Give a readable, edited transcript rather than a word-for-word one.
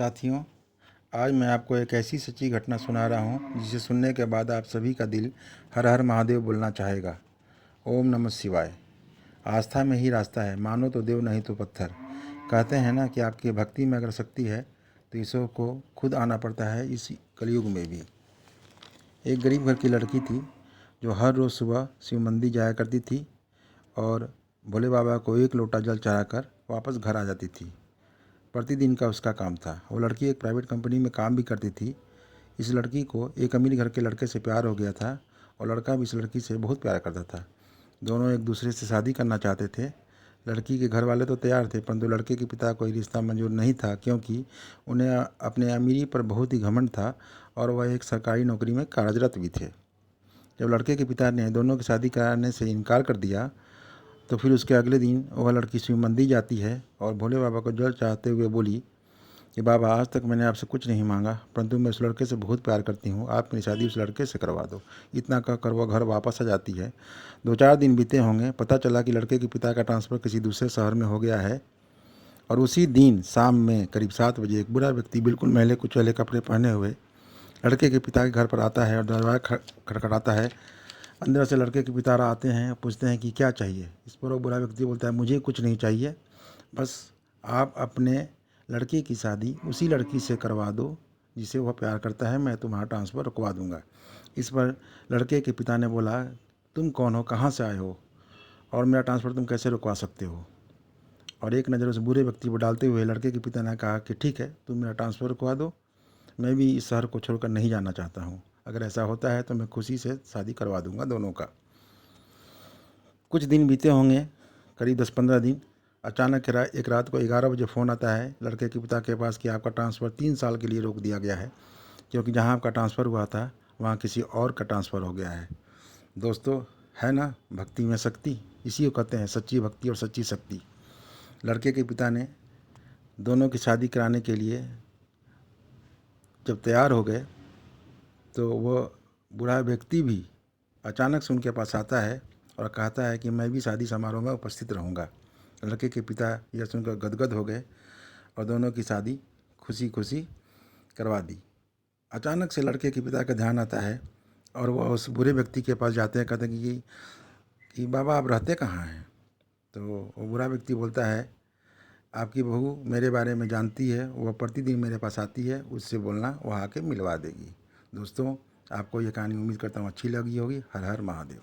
साथियों, आज मैं आपको एक ऐसी सच्ची घटना सुना रहा हूँ जिसे सुनने के बाद आप सभी का दिल हर हर महादेव बोलना चाहेगा। ओम नमः शिवाय। आस्था में ही रास्ता है, मानो तो देव नहीं तो पत्थर। कहते हैं ना कि आपकी भक्ति में अगर शक्ति है तो ईश्वर को खुद आना पड़ता है, इस कलयुग में भी। एक गरीब घर की लड़की थी जो हर रोज़ सुबह शिव मंदिर जाया करती थी और भोले बाबा को एक लोटा जल चढ़ाकर वापस घर आ जाती थी। प्रतिदिन का उसका काम था। वो लड़की एक प्राइवेट कंपनी में काम भी करती थी। इस लड़की को एक अमीर घर के लड़के से प्यार हो गया था और लड़का भी इस लड़की से बहुत प्यार करता था। दोनों एक दूसरे से शादी करना चाहते थे। लड़की के घर वाले तो तैयार थे, परंतु लड़के के पिता कोई रिश्ता मंजूर नहीं था, क्योंकि उन्हें अपने अमीरी पर बहुत ही घमंड था और वह एक सरकारी नौकरी में कार्यरत भी थे। जब लड़के के पिता ने दोनों की शादी कराने से इनकार कर दिया तो फिर उसके अगले दिन वह लड़की शिव मंदिर जाती है और भोले बाबा को जल चाहते हुए बोली कि बाबा, आज तक मैंने आपसे कुछ नहीं मांगा, परंतु मैं उस लड़के से बहुत प्यार करती हूँ, आप मेरी शादी उस लड़के से करवा दो। इतना कहकर वह घर वापस आ जाती है। 2-4 दिन बीते होंगे, पता चला कि लड़के के पिता का ट्रांसफ़र किसी दूसरे शहर में हो गया है। और उसी दिन शाम में करीब 7 बजे एक बुरा व्यक्ति बिल्कुल मैले कुचैले कपड़े पहने हुए लड़के के पिता के घर पर आता है और दरवाज़ा खटखटाता है। अंदर से लड़के के पिता आते हैं, पूछते हैं कि क्या चाहिए। इस पर वो बुरा व्यक्ति बोलता है, मुझे कुछ नहीं चाहिए, बस आप अपने लड़के की शादी उसी लड़की से करवा दो जिसे वह प्यार करता है, मैं तुम्हारा ट्रांसफ़र रुकवा दूंगा। इस पर लड़के के पिता ने बोला, तुम कौन हो, कहाँ से आए हो और मेरा ट्रांसफ़र तुम कैसे रुकवा सकते हो। और एक नज़र उस बुरे व्यक्ति पर डालते हुए लड़के के पिता ने कहा कि ठीक है, तुम मेरा ट्रांसफ़र रुकवा दो, मैं भी इस शहर को छोड़कर नहीं जाना चाहता हूँ। अगर ऐसा होता है तो मैं खुशी से शादी करवा दूंगा दोनों का। कुछ दिन बीते होंगे, करीब 10-15 दिन। अचानक एक रात को 11 बजे फ़ोन आता है लड़के के पिता के पास कि आपका ट्रांसफ़र 3 साल के लिए रोक दिया गया है, क्योंकि जहां आपका ट्रांसफ़र हुआ था वहां किसी और का ट्रांसफ़र हो गया है। दोस्तों, है ना भक्ति में शक्ति, इसी को कहते हैं सच्ची भक्ति और सच्ची शक्ति। लड़के के पिता ने दोनों की शादी कराने के लिए जब तैयार हो गए तो वह बुरा व्यक्ति भी अचानक से उनके पास आता है और कहता है कि मैं भी शादी समारोह में उपस्थित रहूँगा। लड़के के पिता यह सुनकर गदगद हो गए और दोनों की शादी खुशी खुशी करवा दी। अचानक से लड़के के पिता का ध्यान आता है और वह उस बुरे व्यक्ति के पास जाते हैं, कहते हैं कि बाबा, आप रहते कहाँ हैं। तो वो बुरा व्यक्ति बोलता है, आपकी बहू मेरे बारे में जानती है, वह प्रतिदिन मेरे पास आती है, उससे बोलना, वह आके मिलवा देगी। दोस्तों, आपको ये कहानी उम्मीद करता हूँ अच्छी लगी होगी। हर हर महादेव।